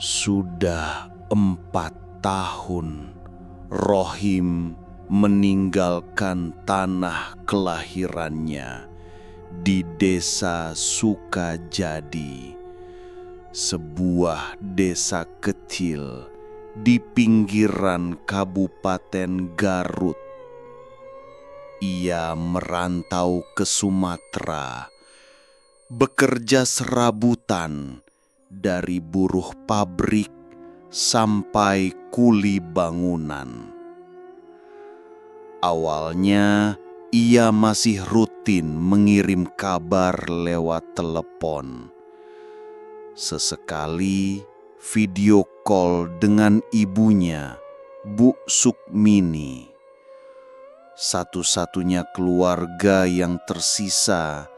Sudah 4 tahun Rohim meninggalkan tanah kelahirannya di desa Sukajadi, sebuah desa kecil di pinggiran Kabupaten Garut. Ia merantau ke Sumatera, bekerja serabutan dari buruh pabrik sampai kuli bangunan. Awalnya ia masih rutin mengirim kabar lewat telepon. Sesekali video call dengan ibunya, Bu Sukmini, satu-satunya keluarga yang tersisa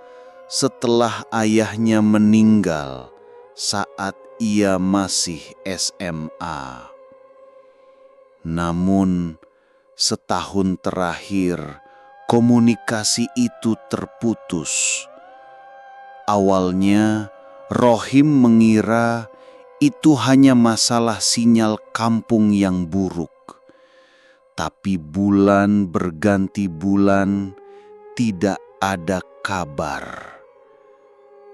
setelah ayahnya meninggal saat ia masih SMA. Namun, setahun terakhir komunikasi itu terputus. Awalnya, Rohim mengira itu hanya masalah sinyal kampung yang buruk. Tapi bulan berganti bulan, tidak ada kabar.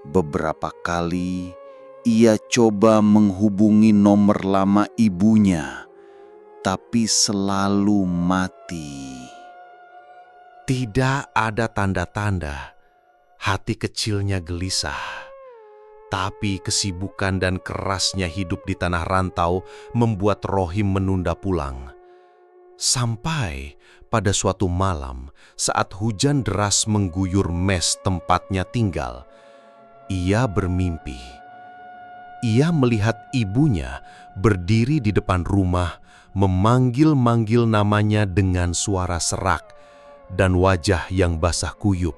Beberapa kali ia coba menghubungi nomor lama ibunya, tapi selalu mati. Tidak ada tanda-tanda. Hati kecilnya gelisah. Tapi kesibukan dan kerasnya hidup di tanah rantau membuat Rohim menunda pulang. Sampai pada suatu malam saat hujan deras mengguyur mes tempatnya tinggal, ia bermimpi. Ia melihat ibunya berdiri di depan rumah, memanggil-manggil namanya dengan suara serak dan wajah yang basah kuyup.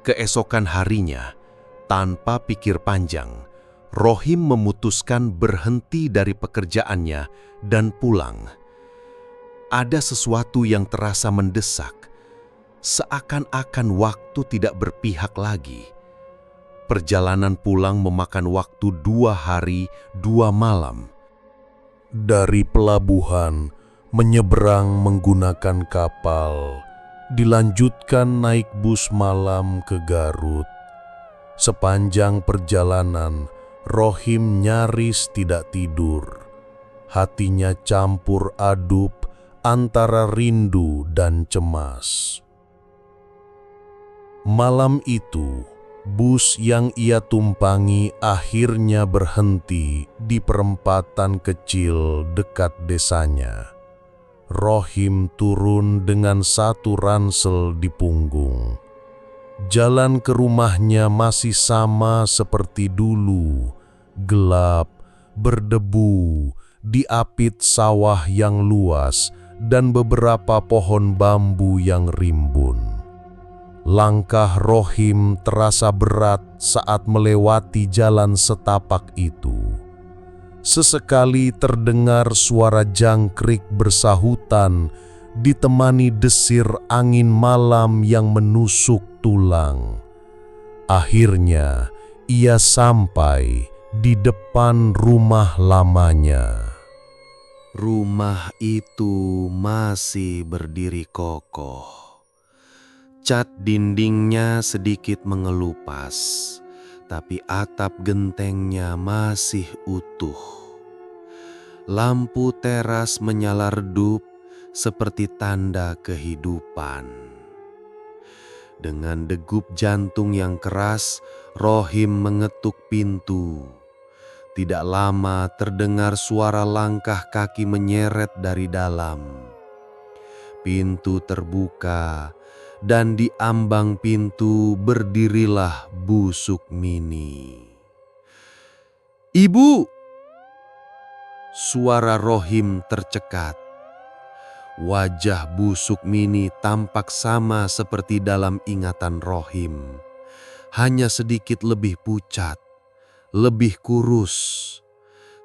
Keesokan harinya, tanpa pikir panjang, Rohim memutuskan berhenti dari pekerjaannya dan pulang. Ada sesuatu yang terasa mendesak, seakan-akan waktu tidak berpihak lagi. Perjalanan pulang memakan waktu 2 hari 2 malam. Dari pelabuhan, menyeberang menggunakan kapal, dilanjutkan naik bus malam ke Garut. Sepanjang perjalanan, Rohim nyaris tidak tidur. Hatinya campur aduk antara rindu dan cemas. Malam itu, bus yang ia tumpangi akhirnya berhenti di perempatan kecil dekat desanya. Rohim turun dengan satu ransel di punggung. Jalan ke rumahnya masih sama seperti dulu, gelap, berdebu, diapit sawah yang luas dan beberapa pohon bambu yang rimbun. Langkah Rohim terasa berat saat melewati jalan setapak itu. Sesekali terdengar suara jangkrik bersahutan ditemani desir angin malam yang menusuk tulang. Akhirnya ia sampai di depan rumah lamanya. Rumah itu masih berdiri kokoh. Cat dindingnya sedikit mengelupas, tapi atap gentengnya masih utuh. Lampu teras menyala redup seperti tanda kehidupan. Dengan degup jantung yang keras, Rohim mengetuk pintu. Tidak lama terdengar suara langkah kaki menyeret dari dalam. Pintu terbuka, dan di ambang pintu berdirilah Bu Sukmini. "Ibu!" Suara Rohim tercekat. Wajah Bu Sukmini tampak sama seperti dalam ingatan Rohim. Hanya sedikit lebih pucat, lebih kurus.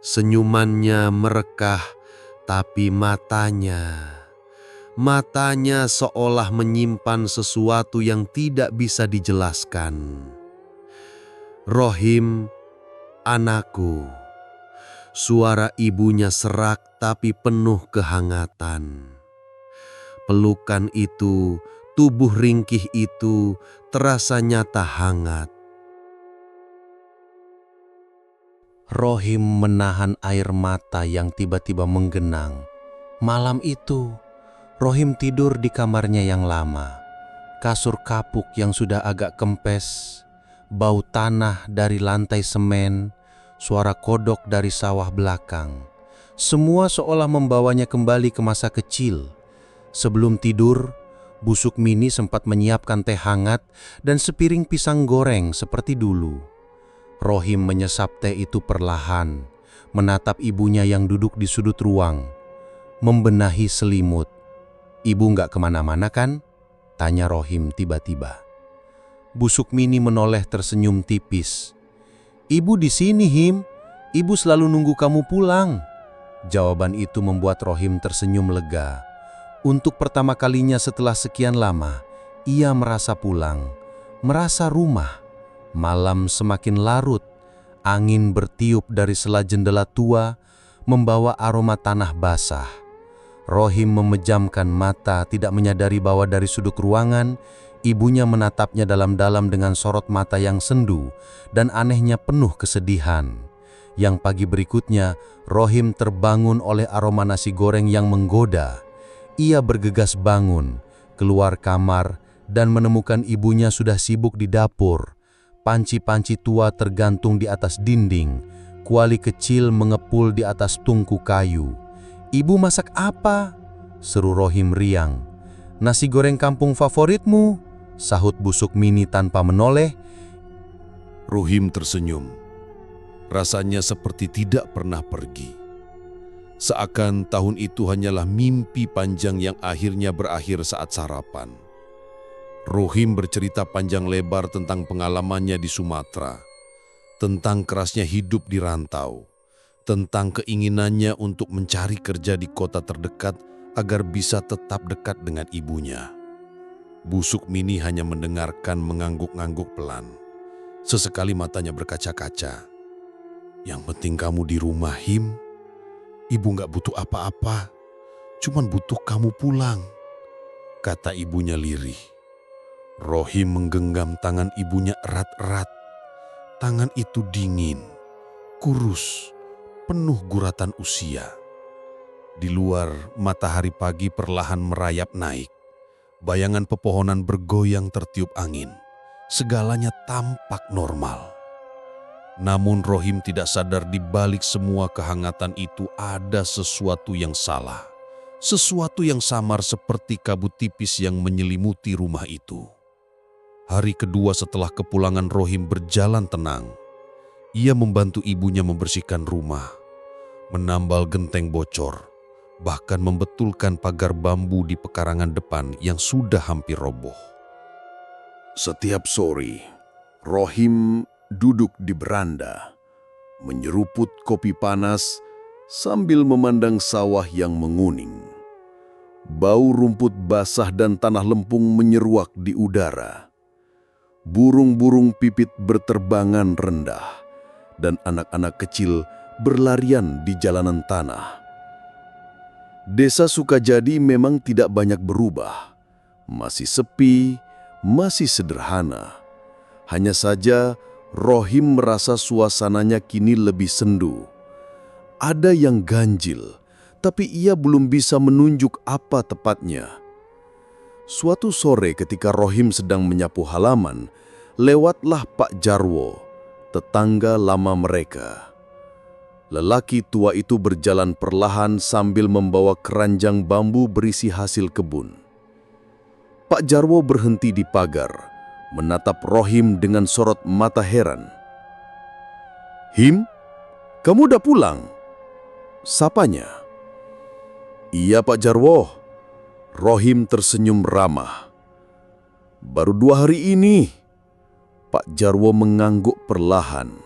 Senyumannya merekah, tapi matanya seolah menyimpan sesuatu yang tidak bisa dijelaskan. "Rohim, anakku, Suara ibunya serak tapi penuh kehangatan. Pelukan itu, tubuh ringkih itu terasa nyata hangat. Rohim menahan air mata yang tiba-tiba menggenang. Malam itu, Rohim tidur di kamarnya yang lama. Kasur kapuk yang sudah agak kempes, bau tanah dari lantai semen, suara kodok dari sawah belakang. Semua seolah membawanya kembali ke masa kecil. Sebelum tidur, Busuk Mini sempat menyiapkan teh hangat dan sepiring pisang goreng seperti dulu. Rohim menyesap teh itu perlahan, menatap ibunya yang duduk di sudut ruang, membenahi selimut. "Ibu nggak kemana-mana kan?" tanya Rohim tiba-tiba. Busuk Mini menoleh tersenyum tipis. "Ibu di sini, Him. Ibu selalu nunggu kamu pulang." Jawaban itu membuat Rohim tersenyum lega. Untuk pertama kalinya setelah sekian lama, ia merasa pulang, merasa rumah. Malam semakin larut, angin bertiup dari sela jendela tua, membawa aroma tanah basah. Rohim memejamkan mata, tidak menyadari bahwa dari sudut ruangan, ibunya menatapnya dalam-dalam dengan sorot mata yang sendu dan anehnya penuh kesedihan. Yang pagi berikutnya, Rohim terbangun oleh aroma nasi goreng yang menggoda. Ia bergegas bangun, keluar kamar, dan menemukan ibunya sudah sibuk di dapur. Panci-panci tua tergantung di atas dinding, kuali kecil mengepul di atas tungku kayu. "Ibu masak apa?" seru Rohim riang. "Nasi goreng kampung favoritmu," sahut Busuk Mini tanpa menoleh. Rohim tersenyum. Rasanya seperti tidak pernah pergi. Seakan tahun itu hanyalah mimpi panjang yang akhirnya berakhir saat sarapan. Rohim bercerita panjang lebar tentang pengalamannya di Sumatera, tentang kerasnya hidup di rantau, tentang keinginannya untuk mencari kerja di kota terdekat agar bisa tetap dekat dengan ibunya. Busuk Mini hanya mendengarkan mengangguk-angguk pelan. Sesekali matanya berkaca-kaca. "Yang penting kamu di rumah, Him. Ibu gak butuh apa-apa, cuman butuh kamu pulang," kata ibunya lirih. Rohim menggenggam tangan ibunya erat-erat. Tangan itu dingin, kurus, penuh guratan usia. Di luar, matahari pagi perlahan merayap naik. Bayangan pepohonan bergoyang tertiup angin. Segalanya tampak normal. Namun Rohim tidak sadar di balik semua kehangatan itu ada sesuatu yang salah. Sesuatu yang samar seperti kabut tipis yang menyelimuti rumah itu. Hari kedua setelah kepulangan Rohim berjalan tenang. Ia membantu ibunya membersihkan rumah, menambal genteng bocor, bahkan membetulkan pagar bambu di pekarangan depan yang sudah hampir roboh. Setiap sore, Rohim duduk di beranda, menyeruput kopi panas sambil memandang sawah yang menguning. Bau rumput basah dan tanah lempung menyeruak di udara. Burung-burung pipit berterbangan rendah, dan anak-anak kecil berlarian di jalanan tanah. Desa Sukajadi memang tidak banyak berubah. Masih sepi, masih sederhana. Hanya saja Rohim merasa suasananya kini lebih sendu. Ada yang ganjil, tapi ia belum bisa menunjuk apa tepatnya. Suatu sore ketika Rohim sedang menyapu halaman, lewatlah Pak Jarwo, tetangga lama mereka. Lelaki tua itu berjalan perlahan sambil membawa keranjang bambu berisi hasil kebun. Pak Jarwo berhenti di pagar, menatap Rohim dengan sorot mata heran. "Him, kamu udah pulang?" sapanya. "Iya Pak Jarwo." Rohim tersenyum ramah. "Baru 2 hari ini." Pak Jarwo mengangguk perlahan.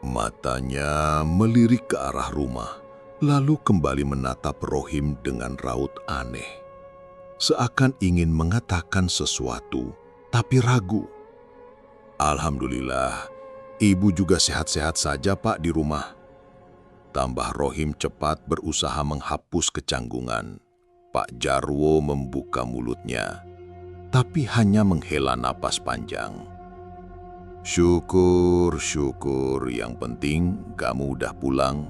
Matanya melirik ke arah rumah, lalu kembali menatap Rohim dengan raut aneh. Seakan ingin mengatakan sesuatu, tapi ragu. "Alhamdulillah, ibu juga sehat-sehat saja Pak di rumah." Tambah Rohim cepat berusaha menghapus kecanggungan. Pak Jarwo membuka mulutnya, tapi hanya menghela napas panjang. Syukur, yang penting kamu udah pulang.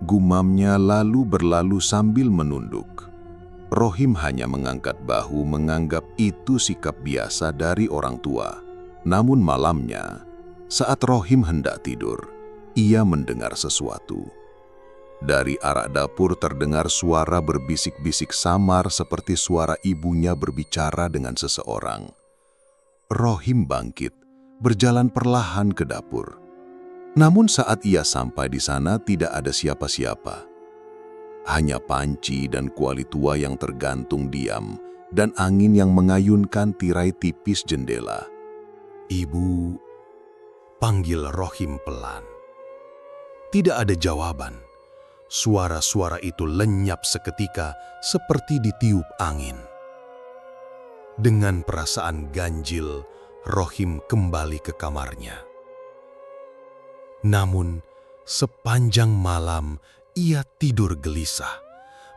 Gumamnya lalu berlalu sambil menunduk. Rohim hanya mengangkat bahu menganggap itu sikap biasa dari orang tua. Namun malamnya, saat Rohim hendak tidur, ia mendengar sesuatu. Dari arah dapur terdengar suara berbisik-bisik samar seperti suara ibunya berbicara dengan seseorang. Rohim bangkit, berjalan perlahan ke dapur. Namun saat ia sampai di sana tidak ada siapa-siapa. Hanya panci dan kuali tua yang tergantung diam dan angin yang mengayunkan tirai tipis jendela. "Ibu," panggil Rohim pelan. Tidak ada jawaban. Suara-suara itu lenyap seketika seperti ditiup angin. Dengan perasaan ganjil, Rohim kembali ke kamarnya. Namun, sepanjang malam ia tidur gelisah,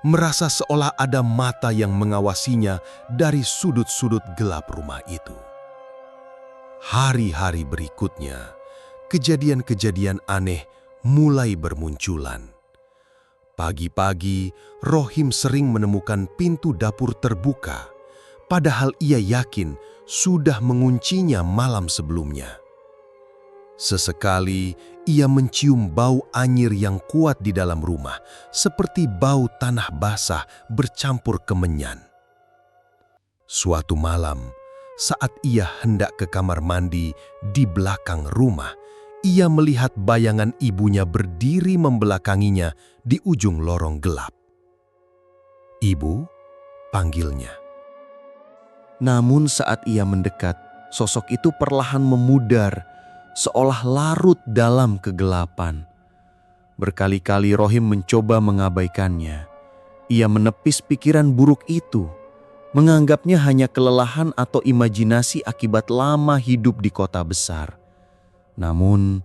merasa seolah ada mata yang mengawasinya dari sudut-sudut gelap rumah itu. Hari-hari berikutnya, kejadian-kejadian aneh mulai bermunculan. Pagi-pagi, Rohim sering menemukan pintu dapur terbuka, padahal ia yakin sudah menguncinya malam sebelumnya. Sesekali, ia mencium bau anyir yang kuat di dalam rumah, seperti bau tanah basah bercampur kemenyan. Suatu malam, saat ia hendak ke kamar mandi di belakang rumah, ia melihat bayangan ibunya berdiri membelakanginya di ujung lorong gelap. "Ibu," panggilnya. Namun saat ia mendekat, sosok itu perlahan memudar, seolah larut dalam kegelapan. Berkali-kali Rohim mencoba mengabaikannya. Ia menepis pikiran buruk itu, menganggapnya hanya kelelahan atau imajinasi akibat lama hidup di kota besar. Namun,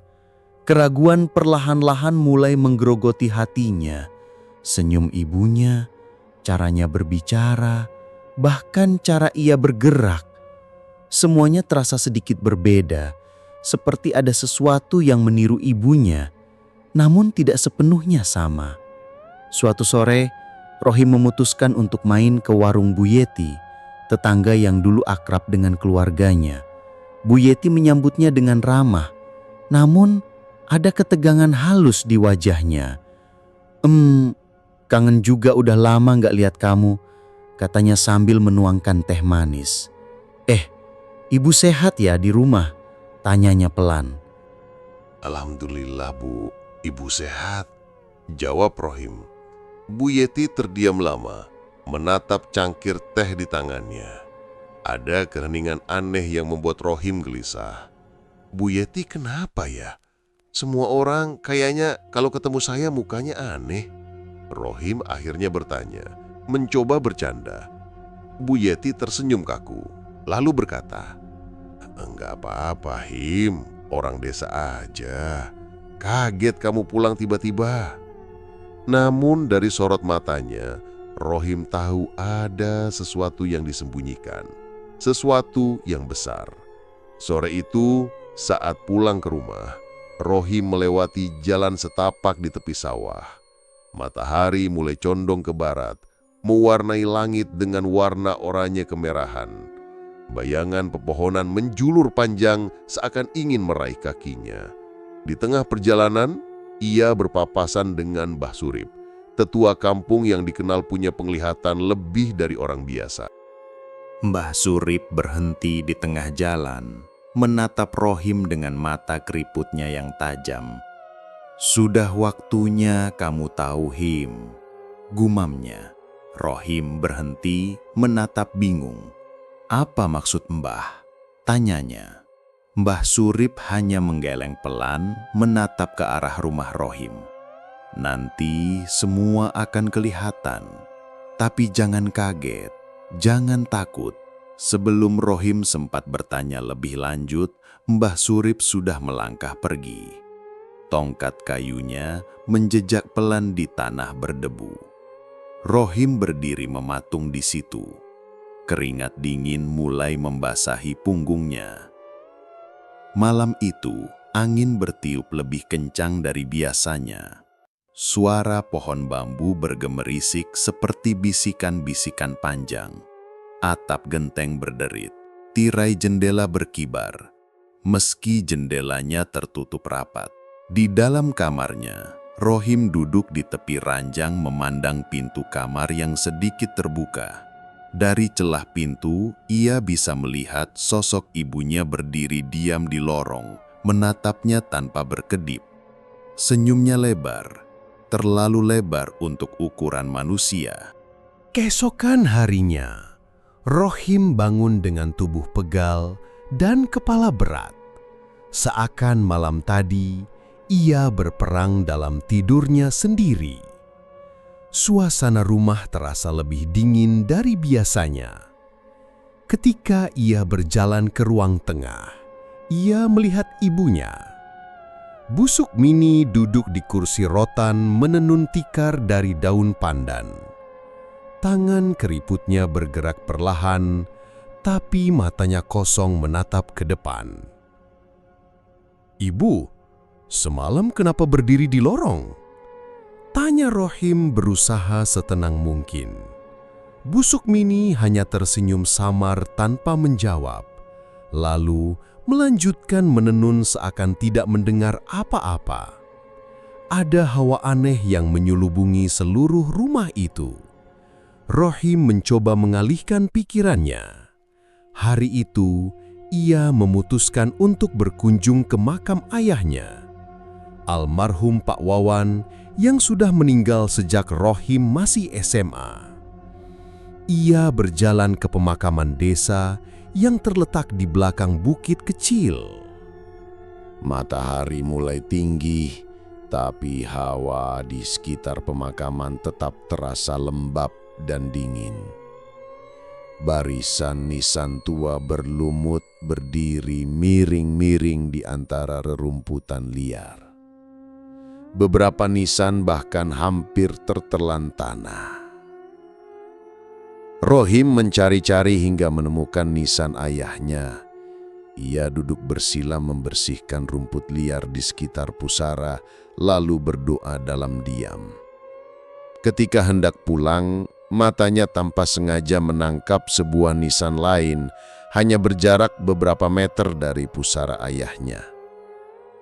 keraguan perlahan-lahan mulai menggerogoti hatinya. Senyum ibunya, caranya berbicara, bahkan cara ia bergerak. Semuanya terasa sedikit berbeda, seperti ada sesuatu yang meniru ibunya, namun tidak sepenuhnya sama. Suatu sore, Rohim memutuskan untuk main ke warung Bu Yeti, tetangga yang dulu akrab dengan keluarganya. Bu Yeti menyambutnya dengan ramah, namun ada ketegangan halus di wajahnya. Kangen juga, udah lama gak lihat kamu," katanya sambil menuangkan teh manis. Ibu sehat ya di rumah?" tanyanya pelan. "Alhamdulillah Bu, Ibu sehat," jawab Rohim. Bu Yeti terdiam lama, menatap cangkir teh di tangannya. Ada keheningan aneh yang membuat Rohim gelisah. Bu Yeti kenapa ya? Semua orang kayaknya kalau ketemu saya mukanya aneh. Rohim akhirnya bertanya, mencoba bercanda. Bu Yeti tersenyum kaku, lalu berkata, "Enggak apa-apa, Him, orang desa aja. Kaget kamu pulang tiba-tiba." Namun dari sorot matanya, Rohim tahu ada sesuatu yang disembunyikan, sesuatu yang besar. Sore itu, saat pulang ke rumah, Rohim melewati jalan setapak di tepi sawah. Matahari mulai condong ke barat, mewarnai langit dengan warna oranye kemerahan. Bayangan pepohonan menjulur panjang seakan ingin meraih kakinya. Di tengah perjalanan, ia berpapasan dengan Mbah Surip, tetua kampung yang dikenal punya penglihatan lebih dari orang biasa. Mbah Surip berhenti di tengah jalan, menatap Rohim dengan mata keriputnya yang tajam. "Sudah waktunya kamu tahu, Him," gumamnya. Rohim berhenti menatap bingung. "Apa maksud Mbah?" tanyanya. Mbah Surip hanya menggeleng pelan menatap ke arah rumah Rohim. "Nanti semua akan kelihatan. Tapi jangan kaget, jangan takut." Sebelum Rohim sempat bertanya lebih lanjut, Mbah Surip sudah melangkah pergi. tongkat kayunya menjejak pelan di tanah berdebu. Rohim berdiri mematung di situ. Keringat dingin mulai membasahi punggungnya. Malam itu, angin bertiup lebih kencang dari biasanya. Suara pohon bambu bergemerisik seperti bisikan-bisikan panjang. Atap genteng berderit, tirai jendela berkibar, meski jendelanya tertutup rapat. Di dalam kamarnya, Rohim duduk di tepi ranjang memandang pintu kamar yang sedikit terbuka. Dari celah pintu, ia bisa melihat sosok ibunya berdiri diam di lorong, menatapnya tanpa berkedip. Senyumnya lebar, terlalu lebar untuk ukuran manusia. Keesokan harinya, Rohim bangun dengan tubuh pegal dan kepala berat. Seakan malam tadi, ia berperang dalam tidurnya sendiri. Suasana rumah terasa lebih dingin dari biasanya. Ketika ia berjalan ke ruang tengah, ia melihat ibunya. Busuk Mini duduk di kursi rotan menenun tikar dari daun pandan. Tangan keriputnya bergerak perlahan, tapi matanya kosong menatap ke depan. "Ibu, semalam kenapa berdiri di lorong?" tanya Rohim berusaha setenang mungkin. Busuk Mini hanya tersenyum samar tanpa menjawab, lalu melanjutkan menenun seakan tidak mendengar apa-apa. Ada hawa aneh yang menyelubungi seluruh rumah itu. Rohim mencoba mengalihkan pikirannya. Hari itu, ia memutuskan untuk berkunjung ke makam ayahnya, almarhum Pak Wawan, yang sudah meninggal sejak Rohim masih SMA. Ia berjalan ke pemakaman desa yang terletak di belakang bukit kecil. Matahari mulai tinggi, tapi hawa di sekitar pemakaman tetap terasa lembab dan dingin. Barisan nisan tua berlumut berdiri miring-miring di antara rerumputan liar. Beberapa nisan bahkan hampir tertelan tanah. Rohim mencari-cari hingga menemukan nisan ayahnya. Ia duduk bersila membersihkan rumput liar di sekitar pusara, lalu berdoa dalam diam. Ketika hendak pulang, matanya tanpa sengaja menangkap sebuah nisan lain, hanya berjarak beberapa meter dari pusara ayahnya.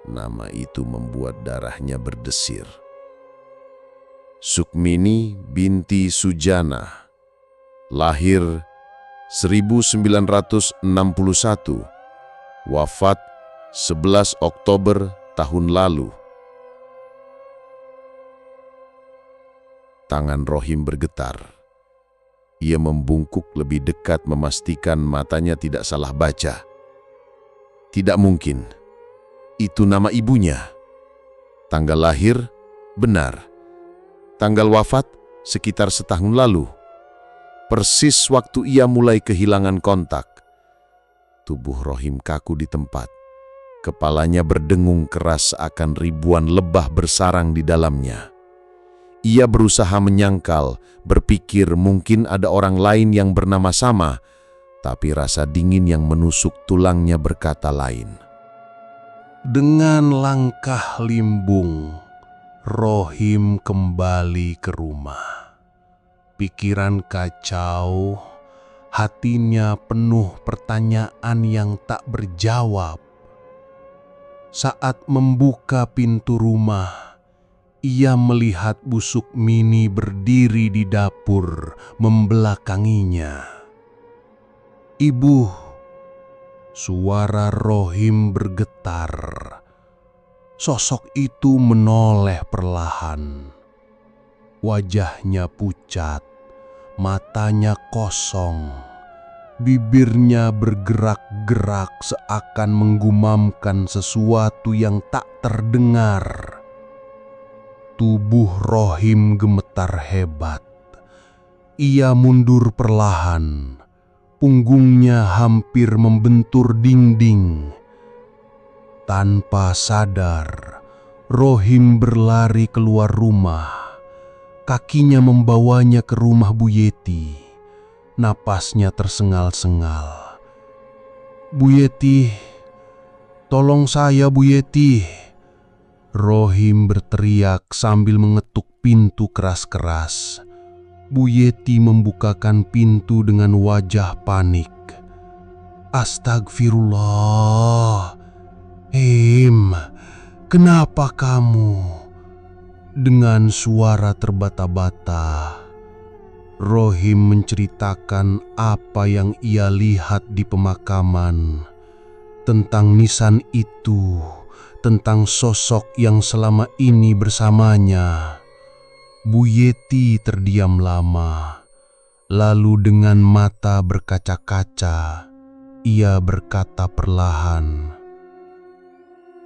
Nama itu membuat darahnya berdesir. Sukmini binti Sujana, lahir 1961, wafat 11 Oktober tahun lalu. Tangan Rohim bergetar. Ia membungkuk lebih dekat memastikan matanya tidak salah baca. Tidak mungkin. Itu nama ibunya. Tanggal lahir, benar. Tanggal wafat, sekitar setahun lalu. Persis waktu ia mulai kehilangan kontak. Tubuh Rohim kaku di tempat. Kepalanya berdengung keras seakan ribuan lebah bersarang di dalamnya. Ia berusaha menyangkal, berpikir mungkin ada orang lain yang bernama sama, tapi rasa dingin yang menusuk tulangnya berkata lain. Dengan langkah limbung, Rohim kembali ke rumah. Pikiran kacau, hatinya penuh pertanyaan yang tak berjawab. Saat membuka pintu rumah, ia melihat Busuk Mini berdiri di dapur membelakanginya. "Ibu," suara Rohim bergetar. Sosok itu menoleh perlahan. Wajahnya pucat, matanya kosong, bibirnya bergerak-gerak seakan menggumamkan sesuatu yang tak terdengar. Tubuh Rohim gemetar hebat. Ia mundur perlahan. Punggungnya hampir membentur dinding. Tanpa sadar, Rohim berlari keluar rumah. Kakinya membawanya ke rumah Bu Yeti. Napasnya tersengal-sengal. "Bu Yeti, tolong saya Bu Yeti." Rohim berteriak sambil mengetuk pintu keras-keras. Bu Yeti membukakan pintu dengan wajah panik. "Astagfirullah. Him, kenapa kamu?" Dengan suara terbata-bata, Rohim menceritakan apa yang ia lihat di pemakaman, tentang nisan itu, tentang sosok yang selama ini bersamanya. Bu Yeti terdiam lama, lalu dengan mata berkaca-kaca, ia berkata perlahan,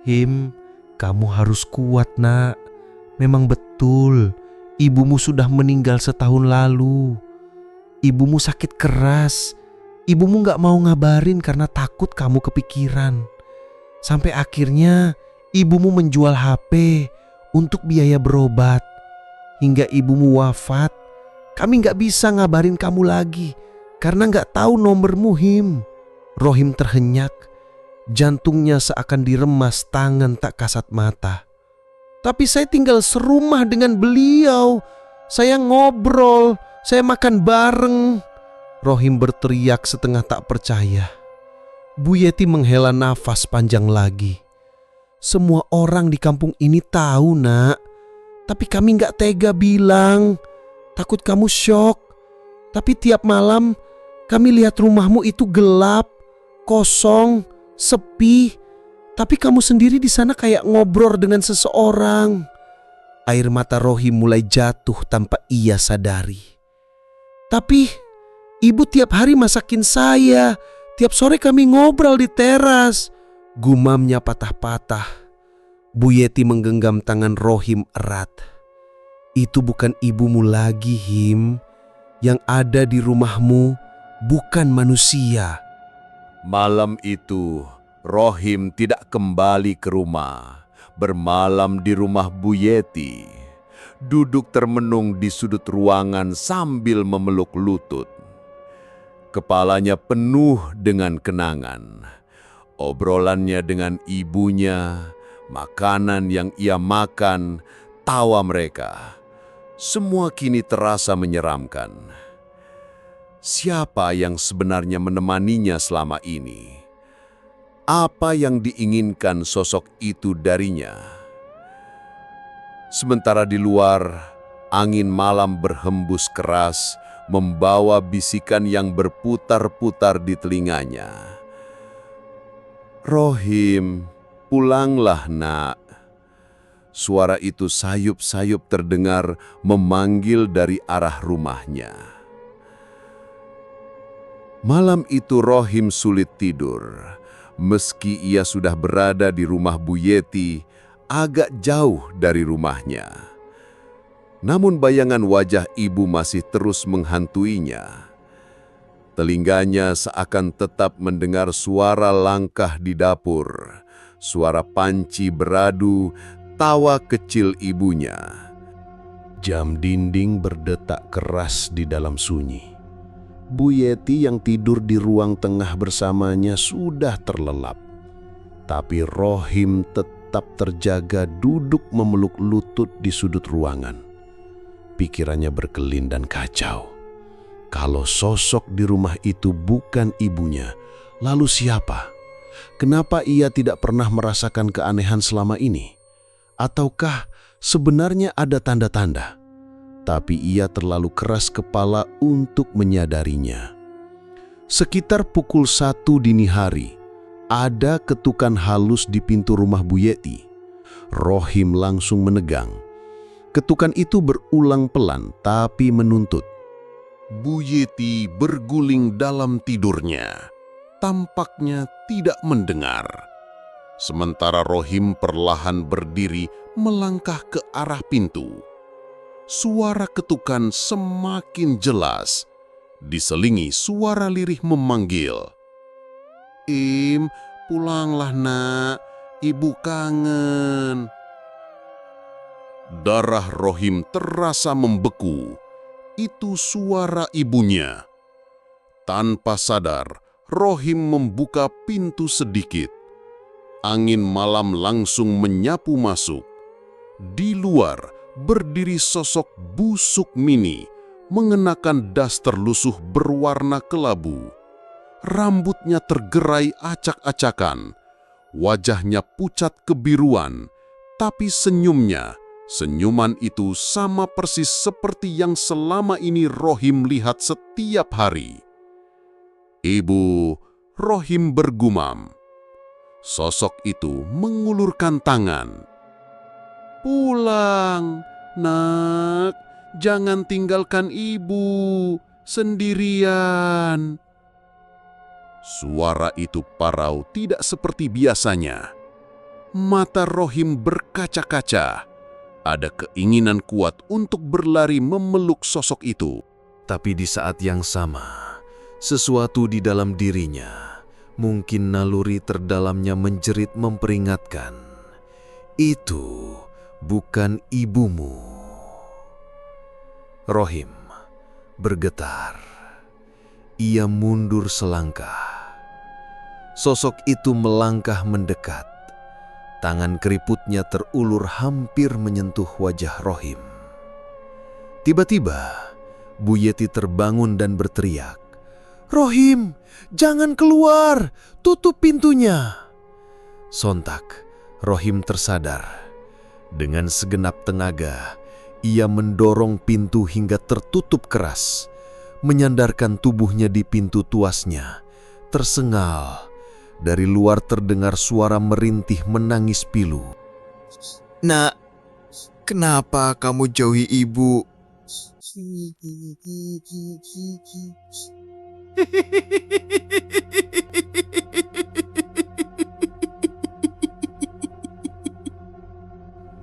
"Him, kamu harus kuat, Nak. Memang betul, ibumu sudah meninggal setahun lalu. Ibumu sakit keras. Ibumu gak mau ngabarin karena takut kamu kepikiran. Sampai akhirnya ibumu menjual HP untuk biaya berobat. Hingga ibumu wafat, kami gak bisa ngabarin kamu lagi karena gak tahu nomormu, Him." Rohim terhenyak. Jantungnya seakan diremas tangan tak kasat mata. "Tapi saya tinggal serumah dengan beliau. Saya ngobrol, saya makan bareng." Rohim berteriak setengah tak percaya. Bu Yeti menghela nafas panjang lagi. "Semua orang di kampung ini tahu, Nak. Tapi kami gak tega bilang. Takut kamu syok. Tapi tiap malam kami lihat rumahmu itu gelap, kosong, sepi. Tapi kamu sendiri di sana kayak ngobrol dengan seseorang." Air mata Rohim mulai jatuh tanpa ia sadari. "Tapi ibu tiap hari masakin saya. Tiap sore kami ngobrol di teras," gumamnya patah-patah. Bu Yeti menggenggam tangan Rohim erat. "Itu bukan ibumu lagi, Him. Yang ada di rumahmu bukan manusia." Malam itu, Rohim tidak kembali ke rumah, bermalam di rumah Bu Yeti. Duduk termenung di sudut ruangan sambil memeluk lutut. Kepalanya penuh dengan kenangan. Obrolannya dengan ibunya, makanan yang ia makan, tawa mereka. Semua kini terasa menyeramkan. Siapa yang sebenarnya menemaninya selama ini? Apa yang diinginkan sosok itu darinya? Sementara di luar, angin malam berhembus keras, membawa bisikan yang berputar-putar di telinganya. "Rohim, pulanglah, Nak." Suara itu sayup-sayup terdengar memanggil dari arah rumahnya. Malam itu Rohim sulit tidur. Meski ia sudah berada di rumah Bu Yeti, agak jauh dari rumahnya. Namun bayangan wajah ibu masih terus menghantuinya. Telinganya seakan tetap mendengar suara langkah di dapur, suara panci beradu, tawa kecil ibunya. Jam dinding berdetak keras di dalam sunyi. Bu Yeti yang tidur di ruang tengah bersamanya sudah terlelap. Tapi Rohim tetap terjaga duduk memeluk lutut di sudut ruangan. Pikirannya berkelin dan kacau. Kalau sosok di rumah itu bukan ibunya, lalu siapa? Kenapa ia tidak pernah merasakan keanehan selama ini? Ataukah sebenarnya ada tanda-tanda? Tapi ia terlalu keras kepala untuk menyadarinya. Sekitar pukul 1 dini hari, ada ketukan halus di pintu rumah Bu Yeti. Rohim langsung menegang. Ketukan itu berulang pelan tapi menuntut. Bu Yeti berguling dalam tidurnya. Tampaknya tidak mendengar. Sementara Rohim perlahan berdiri melangkah ke arah pintu. Suara ketukan semakin jelas, diselingi suara lirih memanggil. "Im, pulanglah, Nak. Ibu kangen." Darah Rohim terasa membeku. Itu suara ibunya. Tanpa sadar, Rohim membuka pintu sedikit. Angin malam langsung menyapu masuk. Di luar berdiri sosok busuk Mini, mengenakan daster lusuh berwarna kelabu. Rambutnya tergerai acak-acakan. Wajahnya pucat kebiruan, tapi senyuman itu sama persis seperti yang selama ini Rohim lihat setiap hari. "Ibu," Rohim bergumam. Sosok itu mengulurkan tangan. "Pulang, nak. Jangan tinggalkan ibu sendirian." Suara itu parau tidak seperti biasanya. Mata Rohim berkaca-kaca. Ada keinginan kuat untuk berlari memeluk sosok itu. Tapi di saat yang sama, sesuatu di dalam dirinya, mungkin naluri terdalamnya menjerit memperingatkan, "Itu bukan ibumu." Rohim bergetar. Ia mundur selangkah. Sosok itu melangkah mendekat. Tangan keriputnya terulur hampir menyentuh wajah Rohim. Tiba-tiba, Bu Yeti terbangun dan berteriak, "Rohim, jangan keluar! Tutup pintunya!" Sontak, Rohim tersadar. Dengan segenap tenaga, ia mendorong pintu hingga tertutup keras, menyandarkan tubuhnya di pintu tuasnya. Tersengal. Dari luar terdengar suara merintih menangis pilu. "Nak, kenapa kamu jauhi ibu?"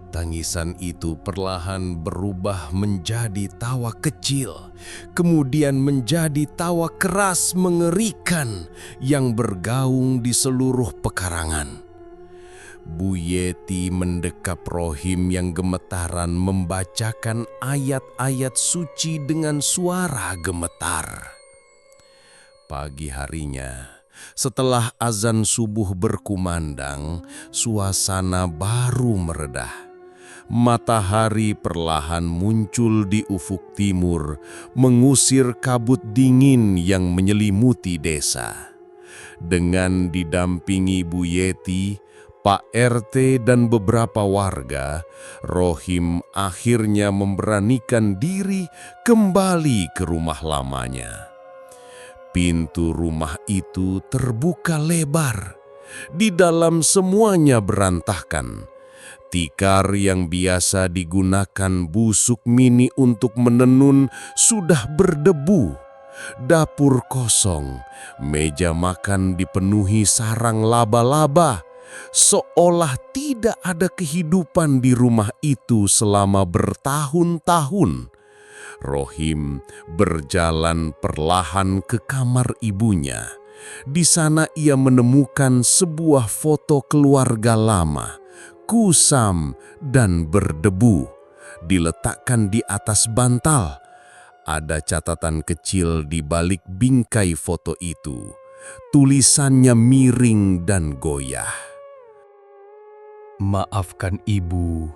Tangisan itu perlahan berubah menjadi tawa kecil, kemudian menjadi tawa keras mengerikan yang bergaung di seluruh pekarangan. Bu Yeti mendekap Rohim yang gemetaran membacakan ayat-ayat suci dengan suara gemetar. Pagi harinya, setelah azan subuh berkumandang, suasana baru meredah. Matahari perlahan muncul di ufuk timur, mengusir kabut dingin yang menyelimuti desa. Dengan didampingi Bu Yeti, Pak RT dan beberapa warga, Rohim akhirnya memberanikan diri kembali ke rumah lamanya. Pintu rumah itu terbuka lebar. Di dalam semuanya berantakan. Tikar yang biasa digunakan busuk Mini untuk menenun sudah berdebu. Dapur kosong, meja makan dipenuhi sarang laba-laba. Seolah tidak ada kehidupan di rumah itu selama bertahun-tahun. Rohim berjalan perlahan ke kamar ibunya. Di sana ia menemukan sebuah foto keluarga lama, kusam dan berdebu, diletakkan di atas bantal. Ada catatan kecil di balik bingkai foto itu. Tulisannya miring dan goyah. "Maafkan ibu,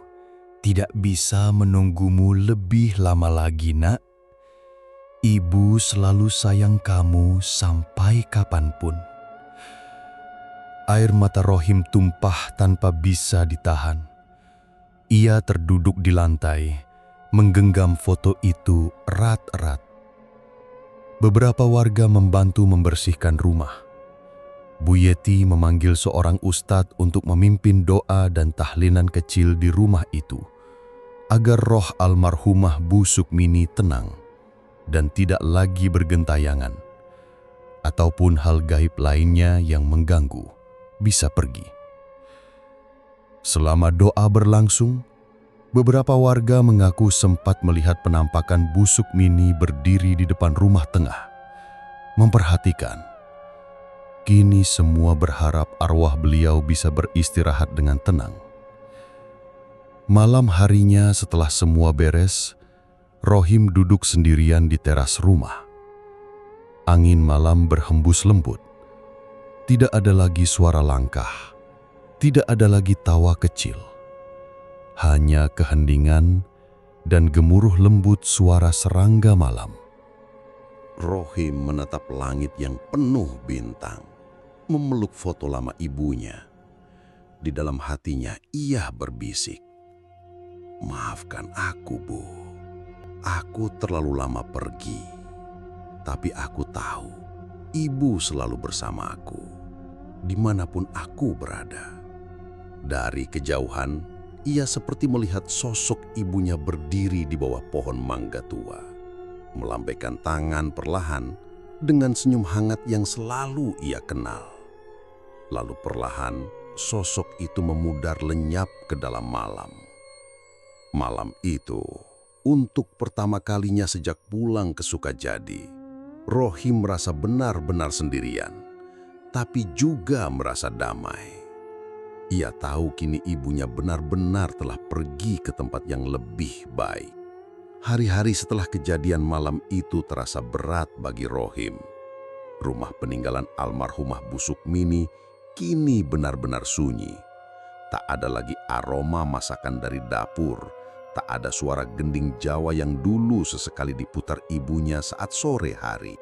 tidak bisa menunggumu lebih lama lagi, nak. Ibu selalu sayang kamu sampai kapanpun." Air mata Rohim tumpah tanpa bisa ditahan. Ia terduduk di lantai, menggenggam foto itu erat-erat. Beberapa warga membantu membersihkan rumah. Bu Yeti memanggil seorang ustadz untuk memimpin doa dan tahlilan kecil di rumah itu, agar roh almarhumah Bu Sukmini tenang dan tidak lagi bergentayangan, ataupun hal gaib lainnya yang mengganggu bisa pergi. Selama doa berlangsung, beberapa warga mengaku sempat melihat penampakan Bu Sukmini berdiri di depan rumah tengah, memperhatikan. Kini semua berharap arwah beliau bisa beristirahat dengan tenang. Malam harinya setelah semua beres, Rohim duduk sendirian di teras rumah. Angin malam berhembus lembut. Tidak ada lagi suara langkah. Tidak ada lagi tawa kecil. Hanya keheningan dan gemuruh lembut suara serangga malam. Rohim menatap langit yang penuh bintang, memeluk foto lama ibunya. Di dalam hatinya ia berbisik, "Maafkan aku, Bu. Aku terlalu lama pergi. Tapi aku tahu, Ibu selalu bersama aku, dimanapun aku berada." Dari kejauhan, ia seperti melihat sosok ibunya berdiri di bawah pohon mangga tua, melambaikan tangan perlahan dengan senyum hangat yang selalu ia kenal. Lalu perlahan, sosok itu memudar lenyap ke dalam malam. Malam itu, untuk pertama kalinya sejak pulang ke Sukajadi, Rohim merasa benar-benar sendirian, tapi juga merasa damai. Ia tahu kini ibunya benar-benar telah pergi ke tempat yang lebih baik. Hari-hari setelah kejadian malam itu terasa berat bagi Rohim. Rumah peninggalan almarhumah Bu Sukmini kini benar-benar sunyi. Tak ada lagi aroma masakan dari dapur. Tak ada suara gending Jawa yang dulu sesekali diputar ibunya saat sore hari.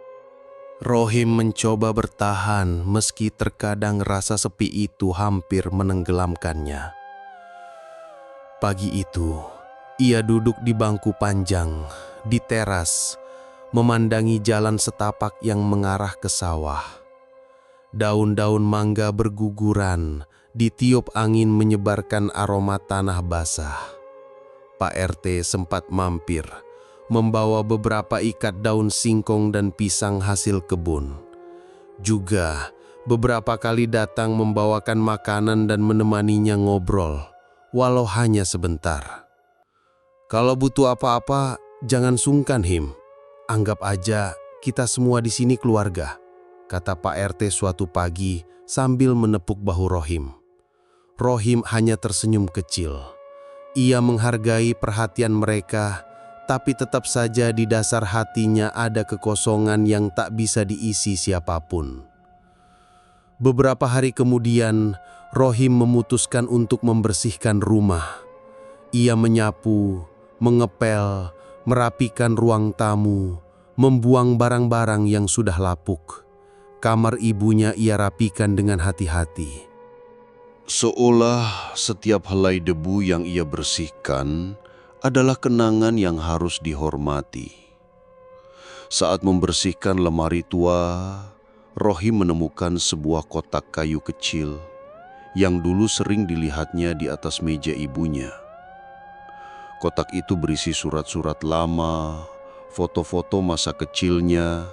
Rohim mencoba bertahan meski terkadang rasa sepi itu hampir menenggelamkannya. Pagi itu, ia duduk di bangku panjang, di teras, memandangi jalan setapak yang mengarah ke sawah. Daun-daun mangga berguguran, ditiup angin menyebarkan aroma tanah basah. Pak RT sempat mampir, membawa beberapa ikat daun singkong dan pisang hasil kebun. Juga beberapa kali datang membawakan makanan dan menemaninya ngobrol, walau hanya sebentar. "Kalau butuh apa-apa, jangan sungkan, Him. Anggap aja kita semua di sini keluarga," kata Pak RT suatu pagi sambil menepuk bahu Rohim. Rohim hanya tersenyum kecil. Ia menghargai perhatian mereka, tapi tetap saja di dasar hatinya ada kekosongan yang tak bisa diisi siapapun. Beberapa hari kemudian, Rohim memutuskan untuk membersihkan rumah. Ia menyapu, mengepel, merapikan ruang tamu, membuang barang-barang yang sudah lapuk. Kamar ibunya ia rapikan dengan hati-hati. Seolah setiap helai debu yang ia bersihkan adalah kenangan yang harus dihormati. Saat membersihkan lemari tua, Rohim menemukan sebuah kotak kayu kecil yang dulu sering dilihatnya di atas meja ibunya. Kotak itu berisi surat-surat lama, foto-foto masa kecilnya,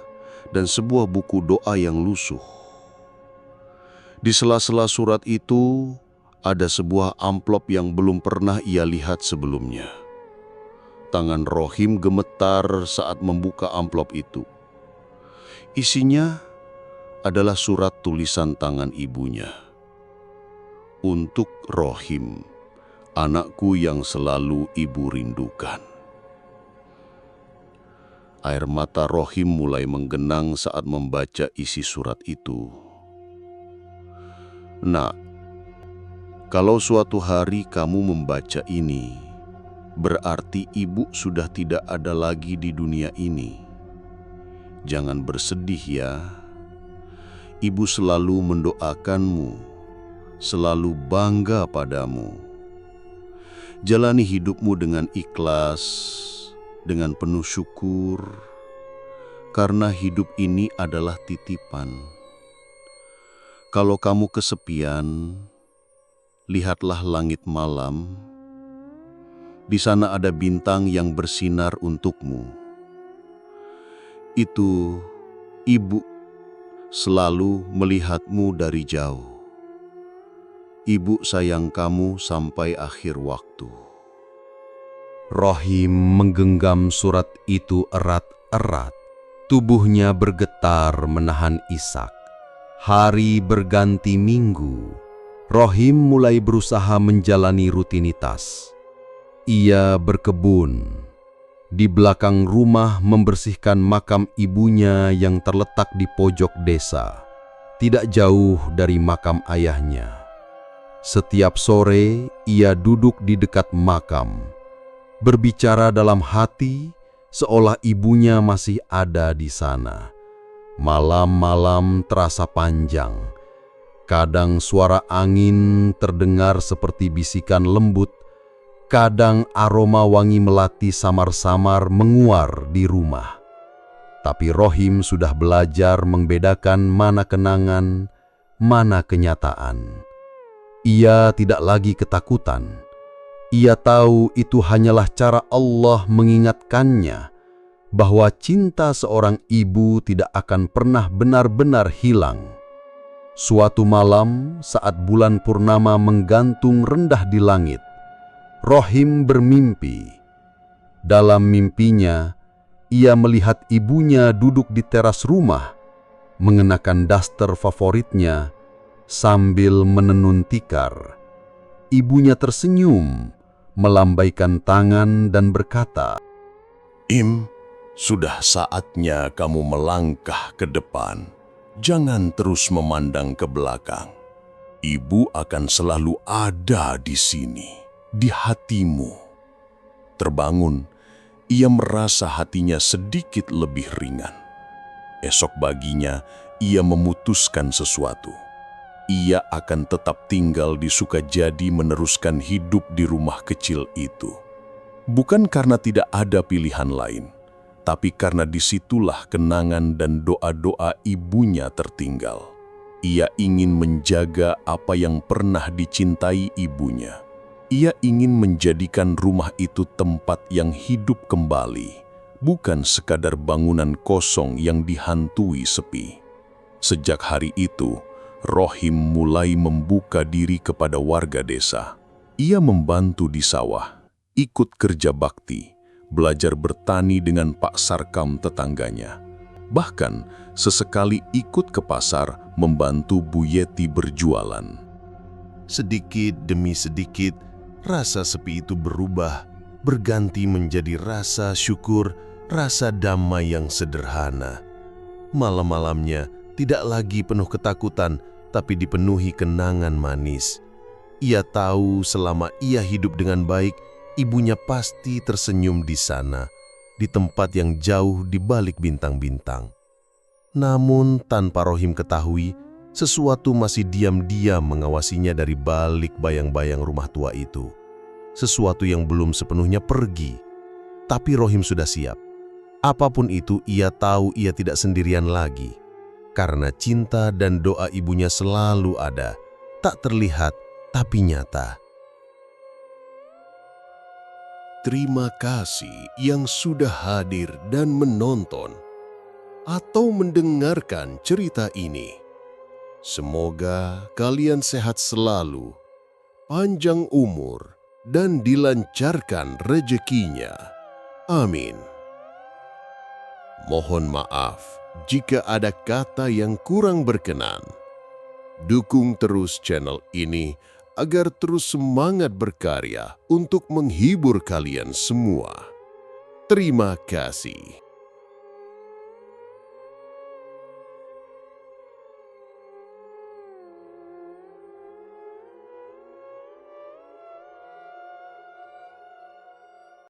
dan sebuah buku doa yang lusuh. Di sela-sela surat itu, ada sebuah amplop yang belum pernah ia lihat sebelumnya. Tangan Rohim gemetar saat membuka amplop itu. Isinya adalah surat tulisan tangan ibunya. "Untuk Rohim, anakku yang selalu ibu rindukan." Air mata Rohim mulai menggenang saat membaca isi surat itu. "Nak, kalau suatu hari kamu membaca ini, berarti ibu sudah tidak ada lagi di dunia ini. Jangan bersedih ya. Ibu selalu mendoakanmu, selalu bangga padamu. Jalani hidupmu dengan ikhlas, dengan penuh syukur, karena hidup ini adalah titipan. Kalau kamu kesepian, lihatlah langit malam. Di sana ada bintang yang bersinar untukmu. Itu ibu selalu melihatmu dari jauh. Ibu sayang kamu sampai akhir waktu." Rohim menggenggam surat itu erat-erat. Tubuhnya bergetar menahan isak. Hari berganti minggu. Rohim mulai berusaha menjalani rutinitas. ia berkebun. Di belakang rumah membersihkan makam ibunya yang terletak di pojok desa, tidak jauh dari makam ayahnya. Setiap sore ia duduk di dekat makam, berbicara dalam hati seolah ibunya masih ada di sana. Malam-malam terasa panjang. Kadang suara angin terdengar seperti bisikan lembut. Kadang aroma wangi melati samar-samar menguar di rumah. Tapi Rohim sudah belajar membedakan mana kenangan, mana kenyataan. Ia tidak lagi ketakutan. Ia tahu itu hanyalah cara Allah mengingatkannya bahwa cinta seorang ibu tidak akan pernah benar-benar hilang. Suatu malam saat bulan purnama menggantung rendah di langit, Rohim bermimpi. Dalam mimpinya, ia melihat ibunya duduk di teras rumah, mengenakan daster favoritnya sambil menenun tikar. Ibunya tersenyum, melambaikan tangan dan berkata, Im, sudah saatnya kamu melangkah ke depan. Jangan terus memandang ke belakang. Ibu akan selalu ada di sini. Di hatimu. Terbangun, ia merasa hatinya sedikit lebih ringan. Esok paginya, ia memutuskan sesuatu. Ia akan tetap tinggal di Sukajadi meneruskan hidup di rumah kecil itu. Bukan karena tidak ada pilihan lain, tapi karena disitulah kenangan dan doa-doa ibunya tertinggal. Ia ingin menjaga apa yang pernah dicintai ibunya. Ia ingin menjadikan rumah itu tempat yang hidup kembali, bukan sekadar bangunan kosong yang dihantui sepi. Sejak hari itu, Rohim mulai membuka diri kepada warga desa. Ia membantu di sawah, ikut kerja bakti, belajar bertani dengan Pak Sarkam tetangganya. Bahkan sesekali ikut ke pasar membantu Bu Yeti berjualan. Sedikit demi sedikit, rasa sepi itu berubah, berganti menjadi rasa syukur, rasa damai yang sederhana. Malam-malamnya tidak lagi penuh ketakutan, tapi dipenuhi kenangan manis. Ia tahu selama ia hidup dengan baik, ibunya pasti tersenyum di sana, di tempat yang jauh di balik bintang-bintang. Namun tanpa Rohim ketahui, sesuatu masih diam-diam mengawasinya dari balik bayang-bayang rumah tua itu. Sesuatu yang belum sepenuhnya pergi, tapi Rohim sudah siap. Apapun itu, ia tahu ia tidak sendirian lagi. Karena cinta dan doa ibunya selalu ada, tak terlihat tapi nyata. Terima kasih yang sudah hadir dan menonton atau mendengarkan cerita ini. Semoga kalian sehat selalu, panjang umur, dan dilancarkan rezekinya. Amin. Mohon maaf jika ada kata yang kurang berkenan. Dukung terus channel ini agar terus semangat berkarya untuk menghibur kalian semua. Terima kasih.